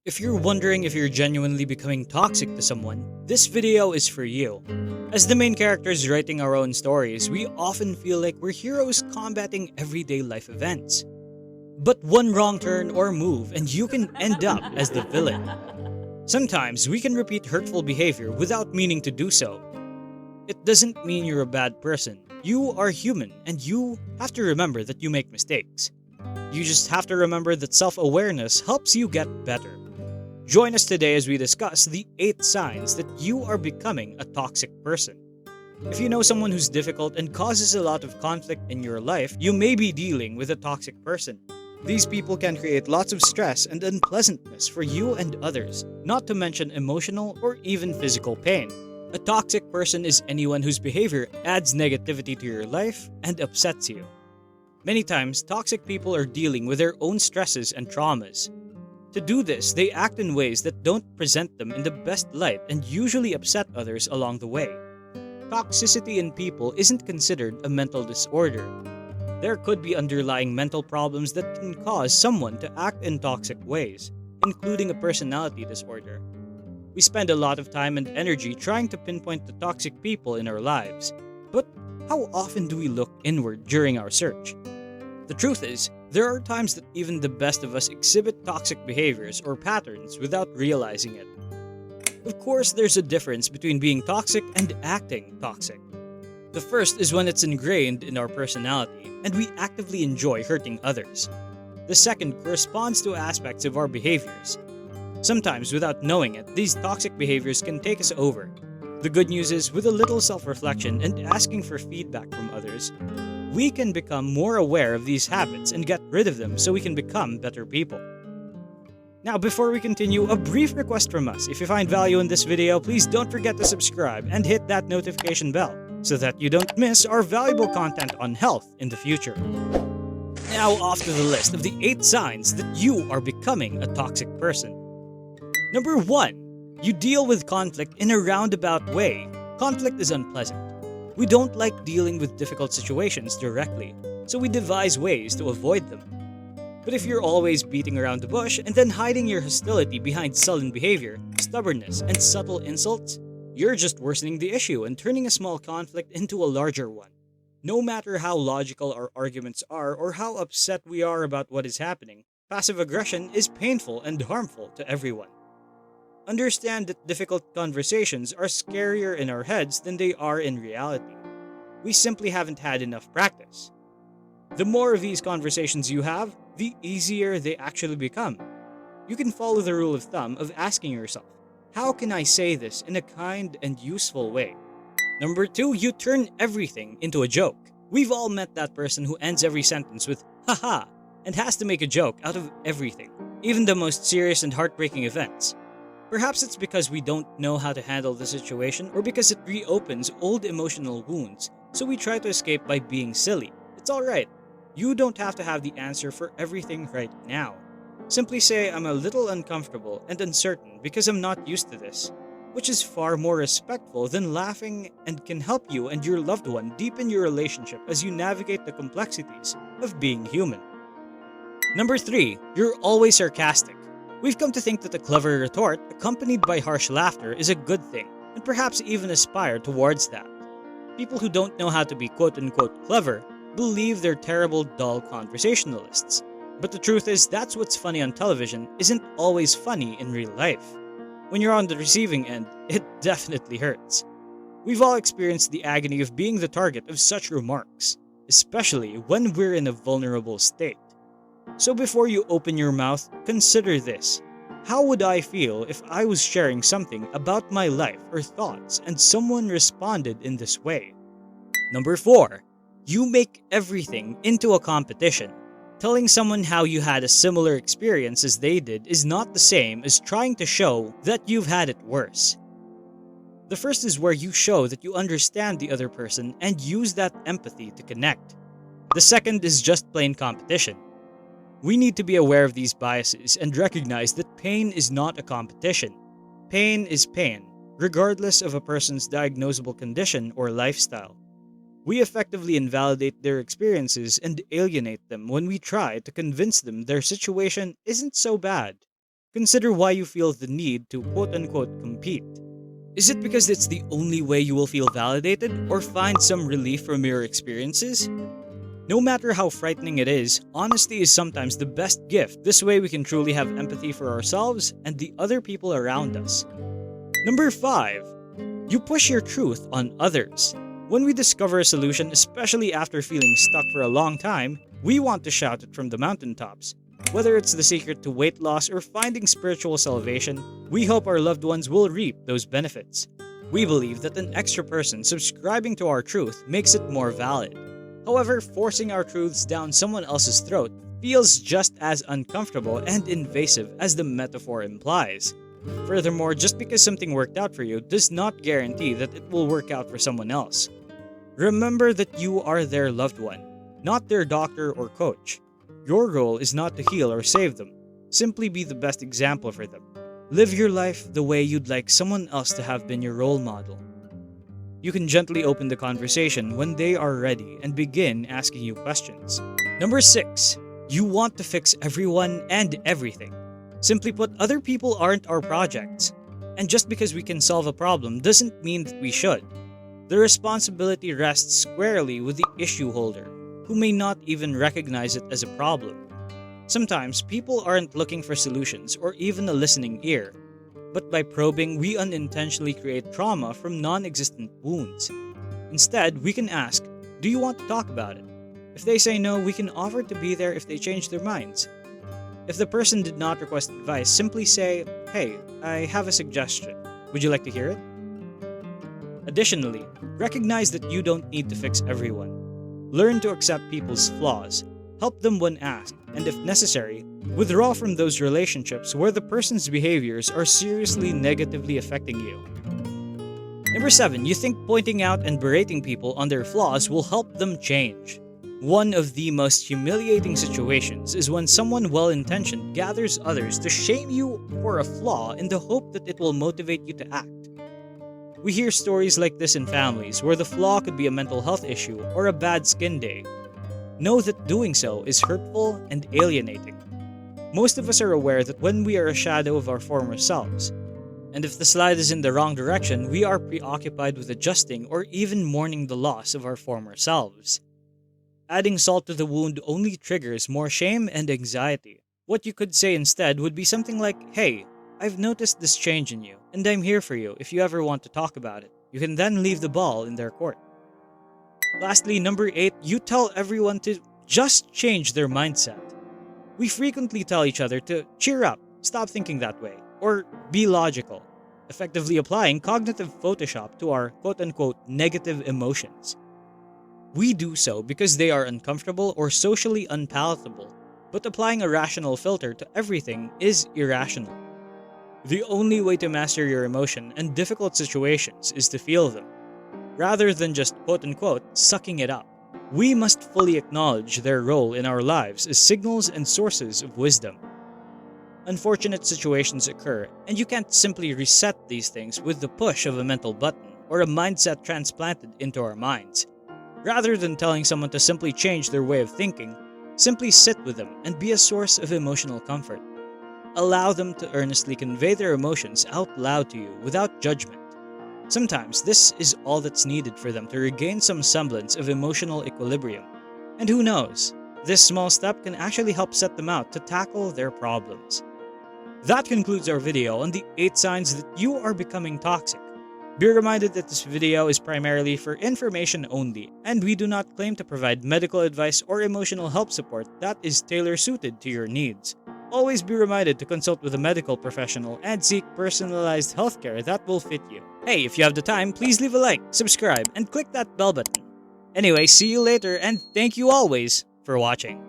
If you're wondering if you're genuinely becoming toxic to someone, this video is for you. As the main characters writing our own stories, we often feel like we're heroes combating everyday life events. But one wrong turn or move and you can end up as the villain. Sometimes we can repeat hurtful behavior without meaning to do so. It doesn't mean you're a bad person. You are human and you have to remember that you make mistakes. You just have to remember that self-awareness helps you get better. Join us today as we discuss the 8 signs that you are becoming a toxic person. If you know someone who's difficult and causes a lot of conflict in your life, you may be dealing with a toxic person. These people can create lots of stress and unpleasantness for you and others, not to mention emotional or even physical pain. A toxic person is anyone whose behavior adds negativity to your life and upsets you. Many times, toxic people are dealing with their own stresses and traumas. To do this, they act in ways that don't present them in the best light and usually upset others along the way. Toxicity in people isn't considered a mental disorder. There could be underlying mental problems that can cause someone to act in toxic ways, including a personality disorder. We spend a lot of time and energy trying to pinpoint the toxic people in our lives, but how often do we look inward during our search? The truth is, there are times that even the best of us exhibit toxic behaviors or patterns without realizing it. Of course, there's a difference between being toxic and acting toxic. The first is when it's ingrained in our personality and we actively enjoy hurting others. The second corresponds to aspects of our behaviors. Sometimes, without knowing it, these toxic behaviors can take us over. The good news is, with a little self-reflection and asking for feedback from others, we can become more aware of these habits and get rid of them so we can become better people. Now, before we continue, a brief request from us. If you find value in this video, please don't forget to subscribe and hit that notification bell so that you don't miss our valuable content on health in the future. Now, off to the list of the 8 signs that you are becoming a toxic person. Number 1. You deal with conflict in a roundabout way. Conflict is unpleasant. We don't like dealing with difficult situations directly, so we devise ways to avoid them. But if you're always beating around the bush and then hiding your hostility behind sullen behavior, stubbornness, and subtle insults, you're just worsening the issue and turning a small conflict into a larger one. No matter how logical our arguments are or how upset we are about what is happening, passive aggression is painful and harmful to everyone. Understand that difficult conversations are scarier in our heads than they are in reality. We simply haven't had enough practice. The more of these conversations you have, the easier they actually become. You can follow the rule of thumb of asking yourself, how can I say this in a kind and useful way? Number 2, you turn everything into a joke. We've all met that person who ends every sentence with haha and has to make a joke out of everything, even the most serious and heartbreaking events. Perhaps it's because we don't know how to handle the situation or because it reopens old emotional wounds, so we try to escape by being silly. It's alright. You don't have to have the answer for everything right now. Simply say, I'm a little uncomfortable and uncertain because I'm not used to this, which is far more respectful than laughing and can help you and your loved one deepen your relationship as you navigate the complexities of being human. Number 3, you're always sarcastic. We've come to think that a clever retort accompanied by harsh laughter is a good thing, and perhaps even aspire towards that. People who don't know how to be quote-unquote clever believe they're terrible, dull conversationalists. But the truth is, that's what's funny on television isn't always funny in real life. When you're on the receiving end, it definitely hurts. We've all experienced the agony of being the target of such remarks, especially when we're in a vulnerable state. So before you open your mouth, consider this. How would I feel if I was sharing something about my life or thoughts and someone responded in this way? Number 4. You make everything into a competition. Telling someone how you had a similar experience as they did is not the same as trying to show that you've had it worse. The first is where you show that you understand the other person and use that empathy to connect. The second is just plain competition. We need to be aware of these biases and recognize that pain is not a competition. Pain is pain, regardless of a person's diagnosable condition or lifestyle. We effectively invalidate their experiences and alienate them when we try to convince them their situation isn't so bad. consider why you feel the need to quote-unquote compete. Is it because it's the only way you will feel validated or find some relief from your experiences? No matter how frightening it is, honesty is sometimes the best gift. This way we can truly have empathy for ourselves and the other people around us. Number 5. You push your truth on others. When we discover a solution, especially after feeling stuck for a long time, we want to shout it from the mountaintops. Whether it's the secret to weight loss or finding spiritual salvation, we hope our loved ones will reap those benefits. We believe that an extra person subscribing to our truth makes it more valid. However, forcing our truths down someone else's throat feels just as uncomfortable and invasive as the metaphor implies. Furthermore, just because something worked out for you does not guarantee that it will work out for someone else. Remember that you are their loved one, not their doctor or coach. Your role is not to heal or save them. Simply be the best example for them. Live your life the way you'd like someone else to have been your role model. You can gently open the conversation when they are ready and begin asking you questions. Number 6. You want to fix everyone and everything. Simply put, other people aren't our projects. And just because we can solve a problem doesn't mean that we should. The responsibility rests squarely with the issue holder, who may not even recognize it as a problem. Sometimes, people aren't looking for solutions or even a listening ear. But by probing, we unintentionally create trauma from non-existent wounds. Instead, we can ask, do you want to talk about it? If they say no, we can offer to be there if they change their minds. If the person did not request advice, simply say, hey, I have a suggestion. Would you like to hear it? Additionally, recognize that you don't need to fix everyone. Learn to accept people's flaws, help them when asked, and if necessary, withdraw from those relationships where the person's behaviors are seriously negatively affecting you. Number 7. You think pointing out and berating people on their flaws will help them change. One of the most humiliating situations is when someone well-intentioned gathers others to shame you for a flaw in the hope that it will motivate you to act. We hear stories like this in families where the flaw could be a mental health issue or a bad skin day. Know that doing so is hurtful and alienating. Most of us are aware that when we are a shadow of our former selves, and if the slide is in the wrong direction, we are preoccupied with adjusting or even mourning the loss of our former selves. Adding salt to the wound only triggers more shame and anxiety. What you could say instead would be something like, hey, I've noticed this change in you, and I'm here for you if you ever want to talk about it. You can then leave the ball in their court. Lastly, number 8, you tell everyone to just change their mindset. We frequently tell each other to cheer up, stop thinking that way, or be logical, effectively applying cognitive Photoshop to our quote-unquote negative emotions. We do so because they are uncomfortable or socially unpalatable, but applying a rational filter to everything is irrational. The only way to master your emotion in difficult situations is to feel them, rather than just quote-unquote sucking it up. We must fully acknowledge their role in our lives as signals and sources of wisdom. Unfortunate situations occur, and you can't simply reset these things with the push of a mental button or a mindset transplanted into our minds. Rather than telling someone to simply change their way of thinking, simply sit with them and be a source of emotional comfort. Allow them to earnestly convey their emotions out loud to you without judgment. Sometimes this is all that's needed for them to regain some semblance of emotional equilibrium. And who knows, this small step can actually help set them out to tackle their problems. That concludes our video on the 8 signs that you are becoming toxic. Be reminded that this video is primarily for information only, and we do not claim to provide medical advice or emotional help support that is tailor-suited to your needs. Always be reminded to consult with a medical professional and seek personalized healthcare that will fit you. Hey, if you have the time, please leave a like, subscribe, and click that bell button. Anyway, see you later, and thank you always for watching.